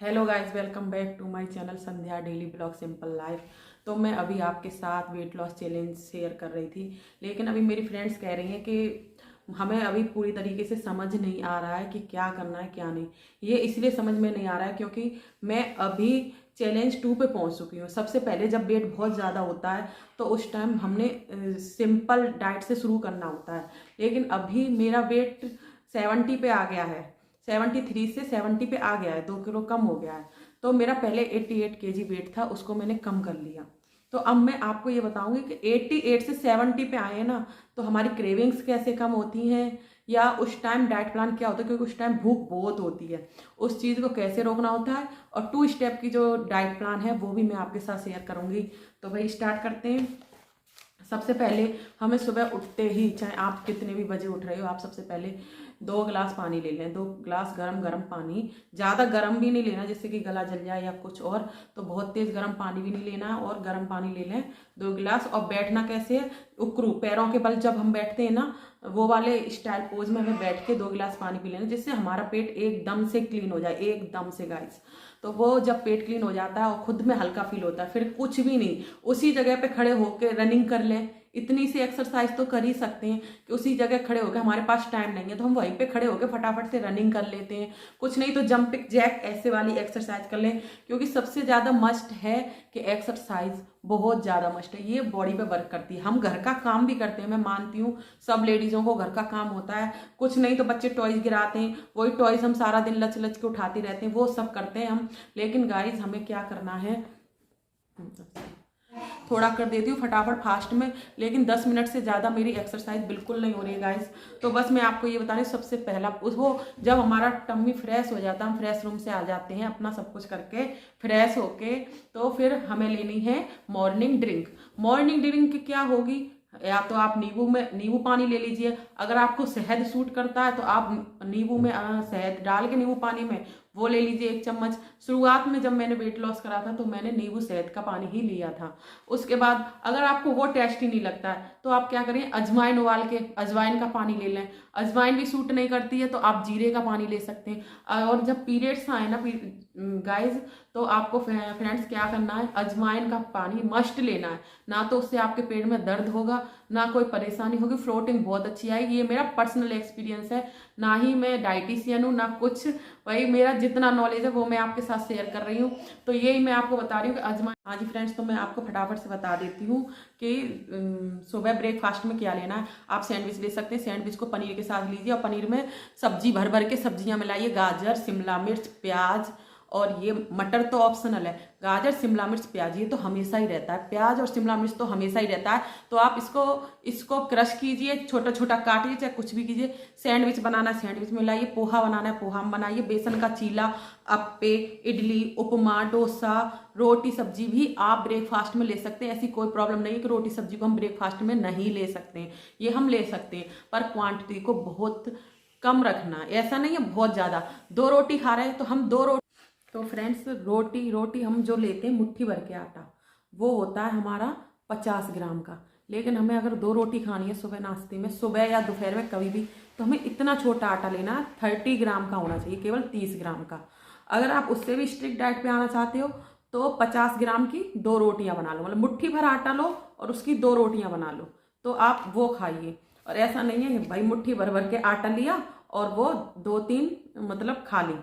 Hello guys, welcome back to my channel Sandhya daily blog simple life. तो मैं अभी आपके साथ वेट लॉस चैलेंज शेयर कर रही थी, लेकिन अभी मेरी फ्रेंड्स कह रही हैं कि हमें अभी पूरी तरीके से समझ नहीं आ रहा है कि क्या करना है क्या नहीं। ये इसलिए समझ में नहीं आ रहा है क्योंकि मैं अभी चैलेंज 2 पे पहुंच चुकी हूँ। सबसे पहले जब वेट बहुत ज़्यादा होता है तो उस टाइम हमने सिंपल डाइट से शुरू करना होता है, लेकिन अभी मेरा वेट 70 पे आ गया है। 73 से 70 पे आ गया है, 2 किलो कम हो गया है। तो मेरा पहले 88 केजी वेट था, उसको मैंने कम कर लिया। तो अब मैं आपको ये बताऊंगी कि 88 से 70 पे आए ना, तो हमारी क्रेविंग्स कैसे कम होती हैं, या उस टाइम डाइट प्लान क्या होता है, क्योंकि उस टाइम भूख बहुत होती है, उस चीज़ को कैसे रोकना होता है। और 2 स्टेप की जो डाइट प्लान है वो भी मैं आपके साथ शेयर करूंगी। तो भाई स्टार्ट करते हैं। सबसे पहले हमें सुबह उठते ही, चाहे आप कितने भी बजे उठ रहे हो, आप सबसे पहले 2 गिलास पानी ले लें। 2 गिलास गरम गरम पानी, ज़्यादा गर्म भी नहीं लेना जिससे कि गला जल जाए या कुछ और, तो बहुत तेज़ गर्म पानी भी नहीं लेना है, और गर्म पानी ले लें 2 गिलास। और बैठना कैसे है, उकरू पैरों के बल जब हम बैठते हैं ना, वो वाले स्टाइल पोज में हमें बैठ के 2 गिलास पानी पी लेना, जिससे हमारा पेट एकदम से क्लीन हो जाए, एकदम से गाइस। तो वो जब पेट क्लीन हो जाता है और खुद में हल्का फील होता है, फिर कुछ भी नहीं, उसी जगह पे खड़े होकर रनिंग कर लें। इतनी सी एक्सरसाइज तो कर ही सकते हैं कि उसी जगह खड़े होकर, हमारे पास टाइम नहीं है तो हम वहीं पे खड़े होकर फटाफट से रनिंग कर लेते हैं। कुछ नहीं तो जंपिंग जैक ऐसे वाली एक्सरसाइज कर लें, क्योंकि सबसे ज़्यादा मस्ट है कि एक्सरसाइज बहुत ज़्यादा मस्ट है, ये बॉडी पे वर्क करती है। हम घर का काम भी करते हैं, मैं मानती हूँ सब लेडीज़ों को घर का काम होता है। कुछ नहीं तो बच्चे टॉयज गिराते हैं, वही टॉयज हम सारा दिन लच लच के उठाते रहते हैं, वो सब करते हैं हम। लेकिन गाइज हमें क्या करना है, थोड़ा कर देती हूँ फटाफट फास्ट में, लेकिन 10 मिनट से ज़्यादा मेरी एक्सरसाइज बिल्कुल नहीं हो रही है गाइस। तो बस मैं आपको ये बता रही हूँ, सबसे पहला उस वो जब हमारा टम्मी फ्रेश हो जाता है, हम फ्रेश रूम से आ जाते हैं अपना सब कुछ करके फ्रेश होके, तो फिर हमें लेनी है मॉर्निंग ड्रिंक। मॉर्निंग ड्रिंक क्या होगी, या तो आप नींबू पानी ले लीजिए। अगर आपको शहद सूट करता है तो आप नींबू में शहद डाल के नींबू पानी में वो ले लीजिए 1 चम्मच। शुरुआत में जब मैंने वेट लॉस करा था तो मैंने नींबू शहद का पानी ही लिया था। उसके बाद अगर आपको वो टेस्टी नहीं लगता है तो आप क्या करें, अजवाइन उबाल के अजवाइन का पानी ले लें। अजवाइन भी सूट नहीं करती है तो आप जीरे का पानी ले सकते हैं। और जब पीरियड्स आए ना गाइज, तो आपको फ्रेंड्स क्या करना है, अजवाइन का पानी मस्ट लेना है। ना तो उससे आपके पेट में दर्द होगा, ना कोई परेशानी होगी, फ्लोटिंग बहुत अच्छी आएगी। ये मेरा पर्सनल एक्सपीरियंस है, ना ही मैं डाइटिशियन हूँ ना कुछ, वही मेरा जितना नॉलेज है वो मैं आपके साथ शेयर कर रही हूँ। तो यही मैं आपको बता रही हूँ कि अजवाइन। हाँ जी फ्रेंड्स, तो मैं आपको फटाफट से बता देती हूँ कि सुबह ब्रेकफास्ट में क्या लेना है। आप सैंडविच ले सकते हैं, सैंडविच को पनीर के साथ लीजिए, और पनीर में सब्जी भर भर के सब्जियां मिलाइए, गाजर, शिमला मिर्च, प्याज, और ये मटर तो ऑप्शनल है। गाजर, शिमला मिर्च, प्याज ये तो हमेशा ही रहता है, प्याज और शिमला मिर्च तो हमेशा ही रहता है। तो आप इसको क्रश कीजिए, छोटा छोटा काटिए, चाहे कुछ भी कीजिए। सैंडविच बनाना है सैंडविच में लाइए, पोहा बनाना है पोहा में बनाइए, बेसन का चीला, अप्पे, इडली, उपमा, डोसा, रोटी सब्जी भी आप ब्रेकफास्ट में ले सकते हैं। ऐसी कोई प्रॉब्लम नहीं है कि रोटी सब्जी को हम ब्रेकफास्ट में नहीं ले सकते हैं, ये हम ले सकते हैं, पर क्वांटिटी को बहुत कम रखना है। ऐसा नहीं है बहुत ज़्यादा, 2 रोटी खा रहे हैं तो हम 2 रोटी। तो फ्रेंड्स, रोटी हम जो लेते हैं मुट्ठी भर के आटा, वो होता है हमारा 50 ग्राम का। लेकिन हमें अगर 2 रोटी खानी है सुबह नाश्ते में, सुबह या दोपहर में कभी भी, तो हमें इतना छोटा आटा लेना है, 30 ग्राम का होना चाहिए, केवल 30 ग्राम का। अगर आप उससे भी स्ट्रिक्ट डाइट पे आना चाहते हो तो 50 ग्राम की 2 रोटियां बना लो, मतलब मुट्ठी भर आटा लो और उसकी 2 रोटियां बना लो, तो आप वो खाइए। और ऐसा नहीं है कि भाई मुट्ठी भर भर के आटा लिया और वो 2-3 मतलब खा ली,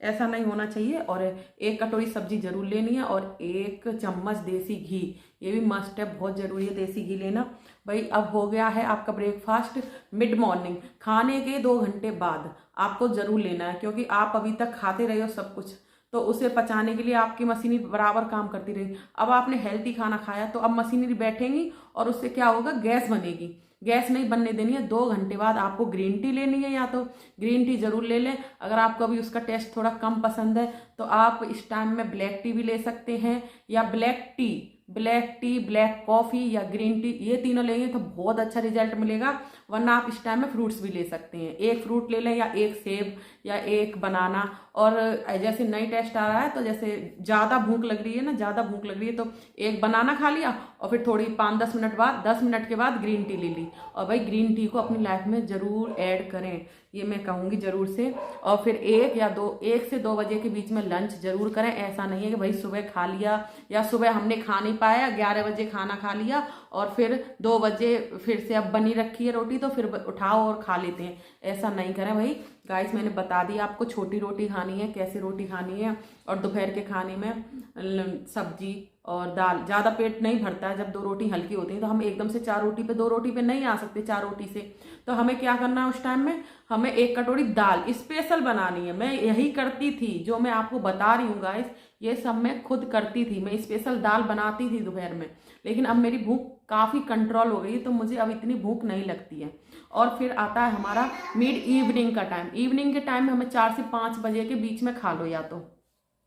ऐसा नहीं होना चाहिए। और 1 कटोरी सब्जी जरूर लेनी है, और 1 चम्मच देसी घी, ये भी मस्ट है, बहुत जरूरी है देसी घी लेना। भाई अब हो गया है आपका ब्रेकफास्ट। मिड मॉर्निंग खाने के 2 घंटे बाद आपको जरूर लेना है, क्योंकि आप अभी तक खाते रहे हो सब कुछ, तो उसे पचाने के लिए आपकी मशीनरी बराबर काम करती रहेगी। अब आपने हेल्थी खाना खाया तो अब मशीनरी बैठेंगी और उससे क्या होगा, गैस बनेगी। गैस नहीं बनने देनी है। 2 घंटे बाद आपको ग्रीन टी लेनी है, या तो ग्रीन टी जरूर ले लें। अगर आपको अभी उसका टेस्ट थोड़ा कम पसंद है तो आप इस टाइम में ब्लैक टी भी ले सकते हैं, या black tea black T, black coffee या ग्रीन टी, ये तीनों लेंगे तो बहुत अच्छा रिजल्ट मिलेगा। वरना आप इस टाइम में फ्रूट्स भी ले सकते हैं, एक फ्रूट ले लें या एक सेब या एक बनाना। और जैसे नई टेस्ट आ रहा है तो जैसे ज़्यादा भूख लग रही है ना, ज़्यादा भूख लग रही है तो एक बनाना खा लिया और फिर थोड़ी 5-10 मिनट बाद, 10 मिनट के बाद ग्रीन टी ले ली। और भाई ग्रीन टी को अपनी लाइफ में ज़रूर ऐड करें, ये मैं कहूँगी ज़रूर से। और फिर 1 से 2 बजे के बीच में लंच जरूर करें। ऐसा नहीं है कि भाई सुबह खा लिया या सुबह हमने खा नहीं पाया, 11 बजे खाना खा लिया और फिर 2 बजे फिर से अब बनी रखी है रोटी तो फिर उठाओ और खा लेते हैं। ऐसा नहीं करें भाई। गाइस मैंने बता दिया आपको छोटी रोटी खानी है, कैसे रोटी खानी है। और दोपहर के खाने में सब्जी और दाल, ज़्यादा पेट नहीं भरता है जब 2 रोटी हल्की होती है। तो हम एकदम से 4 रोटी पे 2 रोटी पे नहीं आ सकते, 4 रोटी से। तो हमें क्या करना है उस टाइम में, हमें 1 कटोरी दाल स्पेशल बनानी है। मैं यही करती थी, जो मैं आपको बता रही हूँ गाइस, ये सब मैं खुद करती थी। मैं स्पेशल दाल बनाती थी दोपहर में, लेकिन अब मेरी भूख काफ़ी कंट्रोल हो गई है तो मुझे अब इतनी भूख नहीं लगती है। और फिर आता है हमारा मिड इवनिंग का टाइम। इवनिंग के टाइम में हमें 4 से 5 बजे के बीच में खा लो,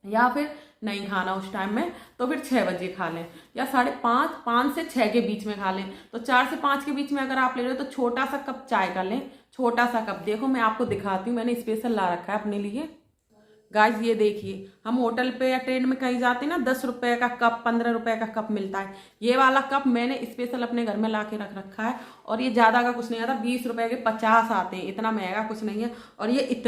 या फिर नहीं खाना उस टाइम में तो फिर 6 बजे खा लें, या 5:30, 5 से 6 के बीच में खा लें। तो 4 से 5 के बीच में अगर आप ले रहे हो तो छोटा सा कप चाय का लें, छोटा सा कप। देखो मैं आपको दिखाती हूँ, मैंने स्पेशल ला रखा है अपने लिए। गाइस ये देखिए, हम होटल पे या ट्रेन में कहीं जाते हैं ना, 10 रुपए का कप, 15 रुपए का कप मिलता है। ये वाला कप मैंने स्पेशल अपने घर में ला के रख रखा है। और ये ज़्यादा का कुछ नहीं आता, 20 रुपए के 50 आते हैं, इतना महंगा कुछ नहीं है। और ये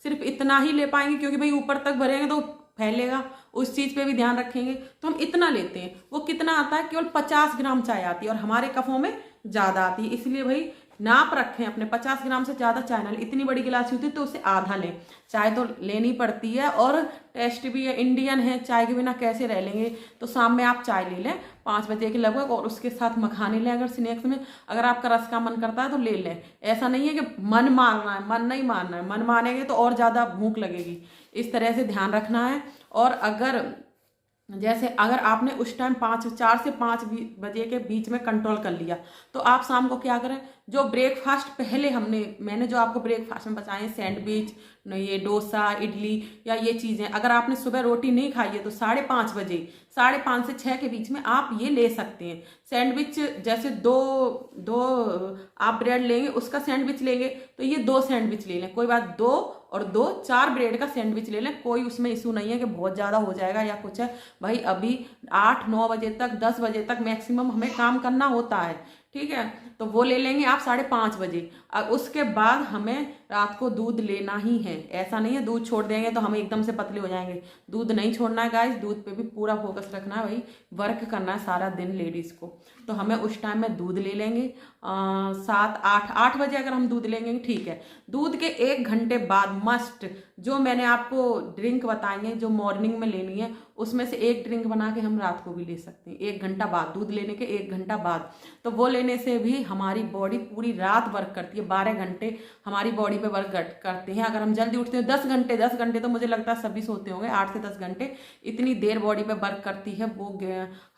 सिर्फ इतना ही ले पाएंगे क्योंकि भाई ऊपर तक भरेंगे तो फैलेगा, उस चीज़ पे भी ध्यान रखेंगे। तो हम इतना लेते हैं। वो कितना आता है, केवल 50 ग्राम चाय आती है और हमारे कपों में ज़्यादा आती है। इसलिए भाई नाप रखें अपने, 50 ग्राम से ज़्यादा चाय ना लें। इतनी बड़ी गिलासी होती है तो उसे आधा लें। चाय तो लेनी पड़ती है और टेस्ट भी है, इंडियन है, चाय के बिना कैसे रह लेंगे। तो शाम में आप चाय ले लें 5 बजे के लगभग, और उसके साथ मखाने लें। अगर स्नैक्स में अगर आपका रस का मन करता है तो ले लें। ऐसा नहीं है कि मन मारना है, मन नहीं मारना है। मन मानेंगे तो और ज़्यादा भूख लगेगी। इस तरह से ध्यान रखना है। और अगर आपने उस टाइम 4 से 5 बजे के बीच में कंट्रोल कर लिया तो आप शाम को क्या करें, जो ब्रेकफास्ट पहले मैंने जो आपको ब्रेकफास्ट में बताए, सैंडविच, ये डोसा, इडली या ये चीज़ें, अगर आपने सुबह रोटी नहीं खाई है तो 5:30 बजे, 5:30 से 6 के बीच में आप ये ले सकते हैं। सैंडविच जैसे दो आप ब्रेड लेंगे, उसका सैंडविच लेंगे तो ये 2 सैंडविच ले लें, कोई बात, 2 और 2 4 ब्रेड का सैंडविच ले लें। कोई उसमें इशू नहीं है कि बहुत ज़्यादा हो जाएगा या कुछ है। भाई अभी 8-9 बजे तक, 10 बजे तक मैक्सिमम हमें काम करना होता है, ठीक है। तो वो ले लेंगे आप 5:30 बजे। उसके बाद हमें रात को दूध लेना ही है। ऐसा नहीं है दूध छोड़ देंगे तो हम एकदम से पतले हो जाएंगे। दूध नहीं छोड़ना है गाइस, दूध पे भी पूरा फोकस रखना है। भाई वर्क करना है सारा दिन लेडीज़ को, तो हमें उस टाइम में दूध ले लेंगे। 7-8 बजे अगर हम दूध लेंगे ठीक है। दूध के 1 घंटे बाद मस्ट, जो मैंने आपको ड्रिंक बताएंगे जो मॉर्निंग में लेनी है, उसमें से एक ड्रिंक बना के हम रात को भी ले सकते हैं 1 घंटा बाद, दूध लेने के 1 घंटा बाद। तो वो लेने से भी हमारी बॉडी पूरी रात वर्क करती है। 12 घंटे हमारी बॉडी पे वर्क करते हैं। अगर हम जल्दी उठते हैं 10 घंटे तो मुझे लगता है सभी सोते होंगे, 8 से 10 घंटे इतनी देर बॉडी पे वर्क करती है वो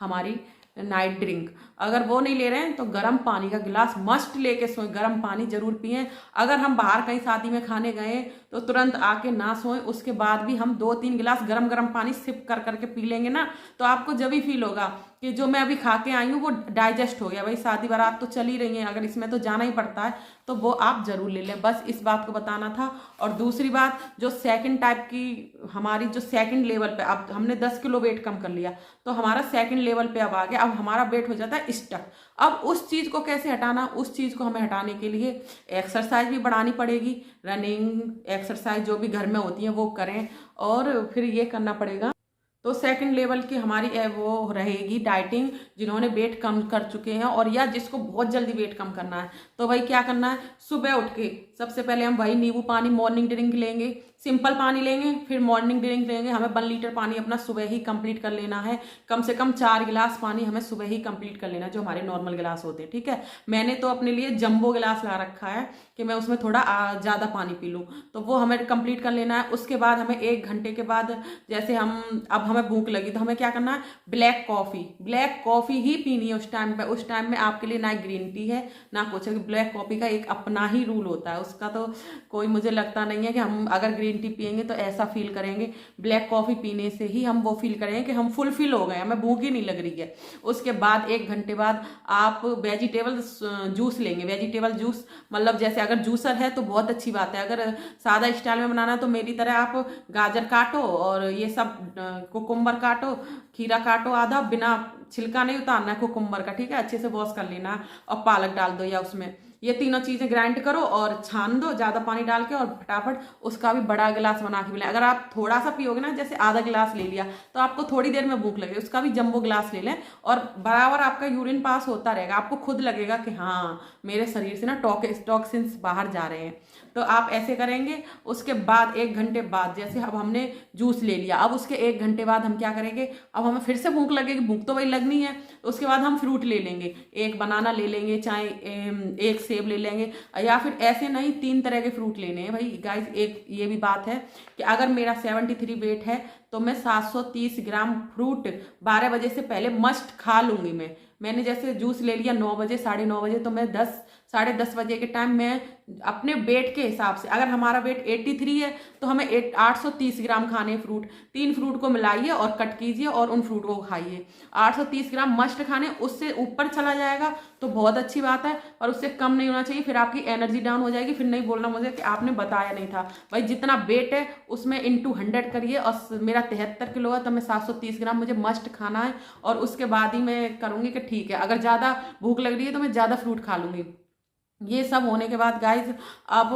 हमारी नाइट ड्रिंक। अगर वो नहीं ले रहे हैं तो गर्म पानी का गिलास मस्ट लेके सोएं, गर्म पानी जरूर पिएं। अगर हम बाहर कहीं शादी में खाने गए तो तुरंत आके ना सोएं, उसके बाद भी हम 2-3 गिलास गरम गरम पानी सिप कर करके पी लेंगे ना, तो आपको जब भी फील होगा कि जो मैं अभी खा के आई हूँ वो डाइजेस्ट हो गया। भाई शादी बारात तो चल ही रही है, अगर इसमें तो जाना ही पड़ता है तो वो आप जरूर ले लें। बस इस बात को बताना था। और दूसरी बात, जो सेकंड टाइप की हमारी जो सेकंड लेवल पे, अब हमने 10 किलो वेट कम कर लिया तो हमारा सेकंड लेवल पे अब आ गया। अब हमारा वेट हो जाता है स्टक। अब उस चीज़ को कैसे हटाना, उस चीज़ को हमें हटाने के लिए एक्सरसाइज भी बढ़ानी पड़ेगी। रनिंग एक्सरसाइज जो भी घर में होती है वो करें, और फिर ये करना पड़ेगा। तो सेकंड लेवल की हमारी वो रहेगी डाइटिंग। जिन्होंने वेट कम कर चुके हैं और या जिसको बहुत जल्दी वेट कम करना है, तो भाई क्या करना है, सुबह उठ के सबसे पहले हम वही नींबू पानी मॉर्निंग ड्रिंक लेंगे, सिंपल पानी लेंगे, फिर मॉर्निंग ड्रिंक लेंगे। हमें 1 लीटर पानी अपना सुबह ही कंप्लीट कर लेना है। कम से कम 4 गिलास पानी हमें सुबह ही कंप्लीट कर लेना है, जो हमारे नॉर्मल गिलास होते हैं, ठीक है। मैंने तो अपने लिए जंबो गिलास ला रखा है कि मैं उसमें थोड़ा ज़्यादा पानी पी लूँ, तो वो हमें कंप्लीट कर लेना है। उसके बाद हमें 1 घंटे के बाद, जैसे अब हमें भूख लगी तो हमें क्या करना है, ब्लैक कॉफ़ी ही पीनी है उस टाइम पे। उस टाइम में आपके लिए ना ग्रीन टी है ना कुछ है। ब्लैक कॉफ़ी का एक अपना ही रूल होता है, उसका तो कोई मुझे लगता नहीं है कि हम अगर ग्रीन टी पियेंगे तो ऐसा फील करेंगे, ब्लैक कॉफ़ी पीने से ही हम वो फील करेंगे कि हम फुलफिल हो गए, हमें भूख ही नहीं लग रही है। उसके बाद 1 घंटे बाद आप वेजिटेबल जूस लेंगे। वेजिटेबल जूस मतलब जैसे अगर जूसर है तो बहुत अच्छी बात है, अगर सादा स्टाइल में बनाना है तो मेरी तरह आप गाजर काटो और ये सब कुकुम्बर काटो, खीरा काटो आधा, बिना छिलका नहीं उतारना है कुकुम्बर का, ठीक है, अच्छे से वॉश कर लेना और पालक डाल दो या उसमें, ये तीनों चीजें ग्राइंड करो और छान दो ज्यादा पानी डाल के, और फटाफट उसका भी बड़ा गिलास बना के पिलाएं। अगर आप थोड़ा सा पियोगे ना, जैसे आधा गिलास ले लिया तो आपको थोड़ी देर में भूख लगेगी, उसका भी जंबो गिलास ले लें और बराबर आपका यूरिन पास होता रहेगा, आपको खुद लगेगा कि हाँ मेरे शरीर से ना टॉक्सिन्स बाहर जा रहे हैं। तो आप ऐसे करेंगे। उसके बाद 1 घंटे बाद, जैसे अब हमने जूस ले लिया, अब उसके 1 घंटे बाद हम क्या करेंगे, अब हमें फिर से भूख लगेगी, भूख तो वही लगनी है, तो उसके बाद हम फ्रूट ले लेंगे, 1 बनाना ले लेंगे, चाहे 1 सेब ले लेंगे, या फिर ऐसे नहीं 3 तरह के फ्रूट लेने हैं भाई गाइस। एक ये भी बात है कि अगर मेरा 73 वेट है तो मैं 730 ग्राम फ्रूट 12 बजे से पहले मस्ट खा लूंगी। मैंने जैसे जूस ले लिया 9 बजे, 9:30 बजे, तो मैं 10 साढ़े 10 बजे के टाइम में अपने वेट के हिसाब से, अगर हमारा वेट 83 है तो हमें 830 ग्राम खाने फ्रूट, 3 फ्रूट को मिलाइए और कट कीजिए और उन फ्रूट को खाइए। 830 ग्राम मस्ट खाने, उससे ऊपर चला जाएगा तो बहुत अच्छी बात है, और उससे कम नहीं होना चाहिए, फिर आपकी एनर्जी डाउन हो जाएगी, फिर नहीं बोलना मुझे कि आपने बताया नहीं था। भाई जितना वेट है उसमें इंटू 100 करिए, और मेरा 73 किलो है तो मैं 730 ग्राम मुझे मस्ट खाना है, और उसके बाद ही मैं करूँगी कि ठीक है अगर ज़्यादा भूख लग रही है तो मैं ज़्यादा फ्रूट खा लूँगी। ये सब होने के बाद गाइज अब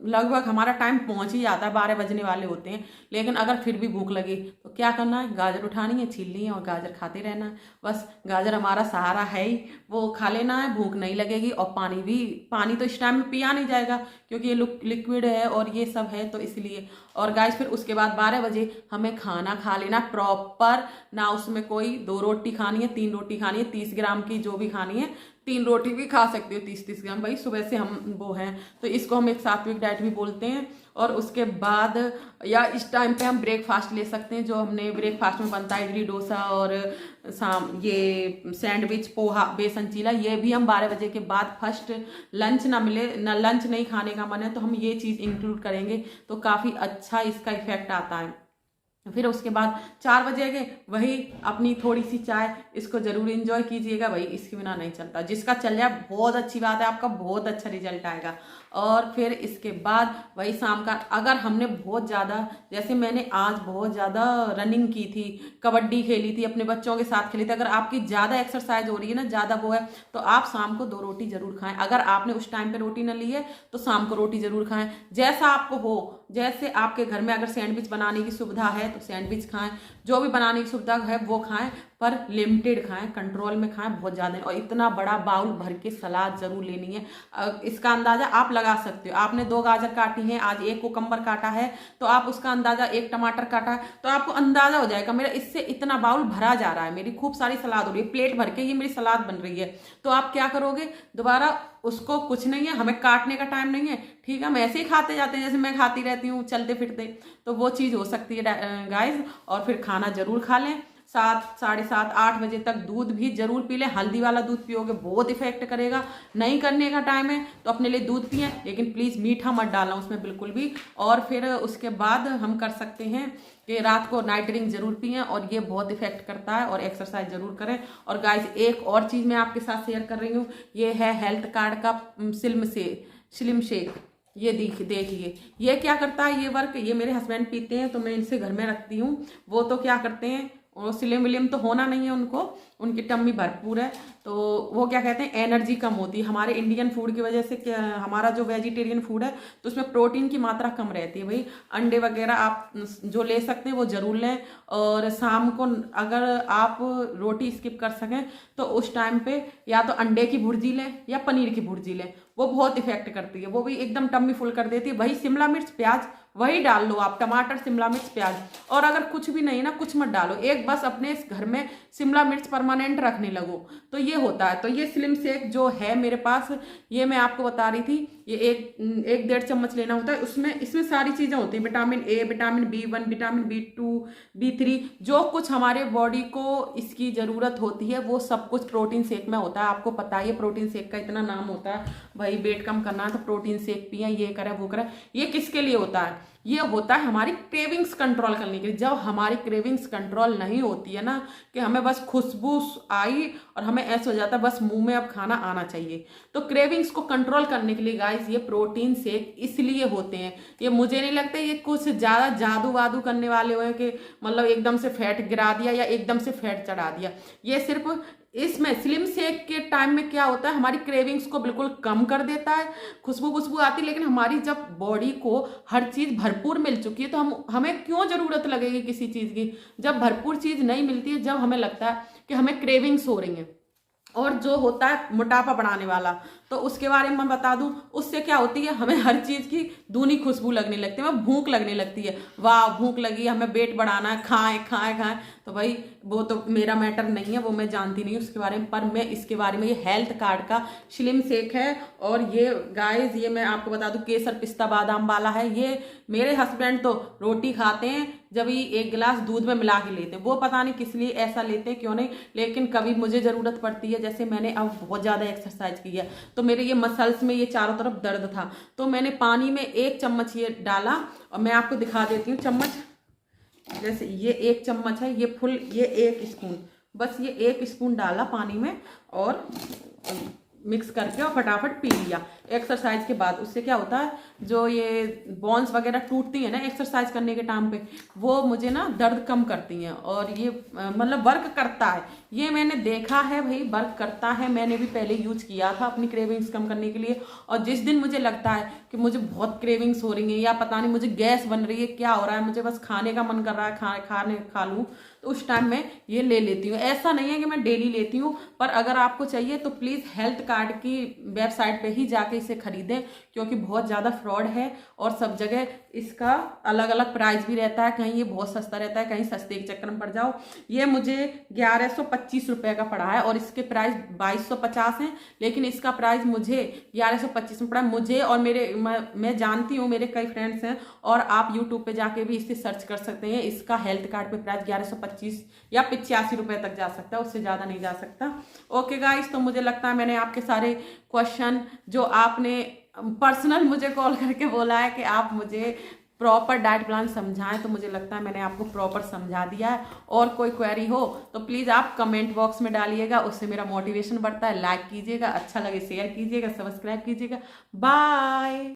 लगभग हमारा टाइम पहुंच ही जाता है, 12 बजने वाले होते हैं, लेकिन अगर फिर भी भूख लगी तो क्या करना है, गाजर उठानी है, छीलनी है और गाजर खाते रहना है। बस गाजर हमारा सहारा है ही, वो खा लेना है, भूख नहीं लगेगी। और पानी तो इस टाइम में पिया नहीं जाएगा क्योंकि ये लिक्विड है और ये सब है, तो इसलिए। और गाइज फिर उसके बाद 12 बजे हमें खाना खा लेना प्रॉपर, ना उसमें कोई 2 रोटी खानी है, 3 रोटी खानी है, 30 ग्राम की जो भी खानी है, 3 रोटी भी खा सकते हो 30-30 ग्राम। भाई सुबह से हम वो हैं तो इसको हम एक सात्विक डाइट भी बोलते हैं। और उसके बाद या इस टाइम पे हम ब्रेकफास्ट ले सकते हैं, जो हमने ब्रेकफास्ट में बनता है इडली डोसा और ये सैंडविच पोहा बेसन चीला, ये भी हम 12 बजे के बाद फर्स्ट लंच ना मिले ना, लंच नहीं खाने का मन है तो हम ये चीज़ इंक्लूड करेंगे तो काफ़ी अच्छा इसका इफेक्ट आता है। फिर उसके बाद 4 बजे के वही अपनी थोड़ी सी चाय, इसको जरूर एंजॉय कीजिएगा भाई, इसके बिना नहीं चलता। जिसका चल जाए बहुत अच्छी बात है, आपका बहुत अच्छा रिजल्ट आएगा। और फिर इसके बाद वही शाम का, अगर हमने बहुत ज़्यादा, जैसे मैंने आज बहुत ज़्यादा रनिंग की थी, कबड्डी खेली थी, अपने बच्चों के साथ खेली थी, अगर आपकी ज़्यादा एक्सरसाइज हो रही है ना, ज़्यादा वो है, तो आप शाम को 2 रोटी जरूर खाएं। अगर आपने उस टाइम पे रोटी ना ली है तो शाम को रोटी जरूर खाएं, जैसा आपको हो। जैसे आपके घर में अगर सैंडविच बनाने की सुविधा है तो सैंडविच खाएं, जो भी बनाने की सुविधा है वो खाएं, पर लिमिटेड खाएं, कंट्रोल में खाएं, बहुत ज़्यादा। और इतना बड़ा बाउल भर के सलाद जरूर लेनी है। इसका अंदाजा आप लगा सकते हो, आपने 2 गाजर काटी हैं, आज 1 कुकम्बर काटा है, तो आप उसका अंदाजा 1 टमाटर काटा है, तो आपको अंदाजा हो जाएगा मेरा इससे इतना बाउल भरा जा रहा है, मेरी खूब सारी सलाद हो रही है, प्लेट भर के ये मेरी सलाद बन रही है। तो आप क्या करोगे, दोबारा उसको, कुछ नहीं है, हमें काटने का टाइम नहीं है, ठीक है, हम ऐसे ही खाते जाते हैं जैसे मैं खाती रहती हूँ चलते फिरते, तो वो चीज़ हो सकती है गाइज। और फिर खाना जरूर खा लें, 7, साढ़े 7, 8 बजे तक दूध भी जरूर पी लें। हल्दी वाला दूध पियोगे बहुत इफेक्ट करेगा। नहीं करने का टाइम है तो अपने लिए दूध पिए, लेकिन प्लीज़ मीठा मत डालना उसमें बिल्कुल भी। और फिर उसके बाद हम कर सकते हैं कि रात को नाइट ड्रिंक जरूर पिए, और ये बहुत इफेक्ट करता है। और एक्सरसाइज जरूर करें। और गाइज एक और चीज़ मैं आपके साथ शेयर कर रही हूँ, ये है हेल्थ कार्ड का स्लिम शेक। ये देखिए ये क्या करता है, ये वर्क, ये मेरे हस्बैंड पीते हैं तो मैं इनसे घर में रखती हूँ। वो तो क्या करते हैं, और स्लिम विलिम तो होना नहीं है उनको, उनकी टम्मी भरपूर है, तो वो क्या कहते हैं, एनर्जी कम होती है। हमारे इंडियन फूड की वजह से क्या, हमारा जो वेजिटेरियन फूड है तो उसमें प्रोटीन की मात्रा कम रहती है। भाई अंडे वगैरह आप जो ले सकते हैं वो जरूर लें। और शाम को अगर आप रोटी स्किप कर सकें तो उस टाइम पे या तो अंडे की भुर्जी लें या पनीर की भुर्जी लें, वो बहुत इफेक्ट करती है, वो भी एकदम टम्मी फुल कर देती है। वही शिमला मिर्च प्याज वही डाल लो आप, टमाटर शिमला मिर्च प्याज। और अगर कुछ भी नहीं ना, कुछ मत डालो, एक बस अपने इस घर में शिमला मिर्च परमानेंट रखने लगो, तो ये होता है। तो ये स्लिम शेक जो है मेरे पास, ये मैं आपको बता रही थी, ये 1-1.5 चम्मच लेना होता है। इसमें सारी चीज़ें होती हैं, vitamin A, vitamin B1, vitamin B2, B3, जो कुछ हमारे बॉडी को इसकी ज़रूरत होती है वो सब कुछ प्रोटीन शेक में होता है। आपको पता है प्रोटीन शेक का इतना नाम होता है। भाई वेट कम करना है तो प्रोटीन शेक पिए, ये करें वो करें। ये किसके लिए होता है, ये होता है हमारी क्रेविंग्स कंट्रोल करने के लिए। जब हमारी क्रेविंग्स कंट्रोल नहीं होती है ना, कि हमें बस खुशबू आई और हमें ऐसा हो जाता है बस मुंह में अब खाना आना चाहिए, तो क्रेविंग्स को कंट्रोल करने के लिए गाइस ये प्रोटीन शेक इसलिए होते हैं। ये मुझे नहीं लगता ये कुछ ज़्यादा जादू वादू करने वाले हुए कि मतलब एकदम से फैट गिरा दिया या एकदम से फैट चढ़ा दिया। ये सिर्फ इसमें स्लिम शेक के टाइम में क्या होता है, हमारी क्रेविंग्स को बिल्कुल कम कर देता है। खुशबू आती है, लेकिन हमारी जब बॉडी को हर चीज़ भरपूर मिल चुकी है तो हमें क्यों ज़रूरत लगेगी किसी चीज़ की। जब भरपूर चीज़ नहीं मिलती है, जब हमें लगता है कि हमें क्रेविंग्स हो रही हैं। और जो होता है मोटापा बढ़ाने वाला, तो उसके बारे में मैं बता दूं, उससे क्या होती है, हमें हर चीज़ की दूनी खुशबू लगने लगती है, हमें भूख लगने लगती है। वाह भूख लगी, हमें पेट बढ़ाना है, खाएं खाएं खाएं। तो भाई वो तो मेरा मैटर नहीं है, वो मैं जानती नहीं उसके बारे में, पर मैं इसके बारे में, ये हेल्थ कार्ड का स्लिम शेक है। और ये गाइस ये मैं आपको बता दूं केसर पिस्ता बादाम वाला है। ये मेरे हस्बैंड तो रोटी खाते हैं जब ही एक गिलास दूध में मिला के लेते हैं, वो पता नहीं किस लिए ऐसा लेते हैं क्यों नहीं, लेकिन कभी मुझे ज़रूरत पड़ती है, जैसे मैंने अब बहुत ज़्यादा एक्सरसाइज की है तो मेरे ये मसल्स में ये चारों तरफ दर्द था, तो मैंने पानी में 1 चम्मच ये डाला और मैं आपको दिखा देती हूँ चम्मच। जैसे ये 1 चम्मच है, ये फुल, ये 1 स्पून, बस ये 1 स्पून डाला पानी में और मिक्स करके और फटाफट पी लिया एक्सरसाइज के बाद। उससे क्या होता है, जो ये बोन्स वगैरह टूटती है ना एक्सरसाइज करने के टाइम पे, वो मुझे ना दर्द कम करती हैं और ये मतलब वर्क करता है। ये मैंने देखा है भाई, वर्क करता है। मैंने भी पहले यूज किया था अपनी क्रेविंग्स कम करने के लिए। और जिस दिन मुझे लगता है कि मुझे बहुत क्रेविंग्स हो रही है या पता नहीं मुझे गैस बन रही है, क्या हो रहा है, मुझे बस खाने का मन कर रहा है, खा लूँ, तो उस टाइम में ये ले लेती हूँ। ऐसा नहीं है कि मैं डेली लेती हूँ, पर अगर आपको चाहिए तो प्लीज़ हेल्थ कार्ड की वेबसाइट पे ही जाके इसे खरीदें, क्योंकि बहुत ज़्यादा फ्रॉड है और सब जगह इसका अलग अलग प्राइस भी रहता है। कहीं ये बहुत सस्ता रहता है, कहीं सस्ते के चक्कर में पड़ जाओ। ये मुझे 1125 रुपये का पड़ा है और इसके प्राइस 2250 हैं, लेकिन इसका प्राइस मुझे 1125 में पड़ा। मुझे और मैं जानती हूँ मेरे कई फ्रेंड्स हैं, और आप यूट्यूब पे जाके भी इसे सर्च कर सकते हैं। इसका हेल्थ कार्ड पे प्राइस 1125 या 85 रुपये तक जा सकता है, उससे ज़्यादा नहीं जा सकता। ओके गाइस, तो मुझे लगता है मैंने आपके सारे क्वेश्चन जो आपने पर्सनल मुझे कॉल करके बोला है कि आप मुझे प्रॉपर डाइट प्लान समझाएं, तो मुझे लगता है मैंने आपको प्रॉपर समझा दिया है। और कोई क्वेरी हो तो प्लीज़ आप कमेंट बॉक्स में डालिएगा, उससे मेरा मोटिवेशन बढ़ता है। लाइक कीजिएगा, अच्छा लगे शेयर कीजिएगा, सब्सक्राइब कीजिएगा। बाय।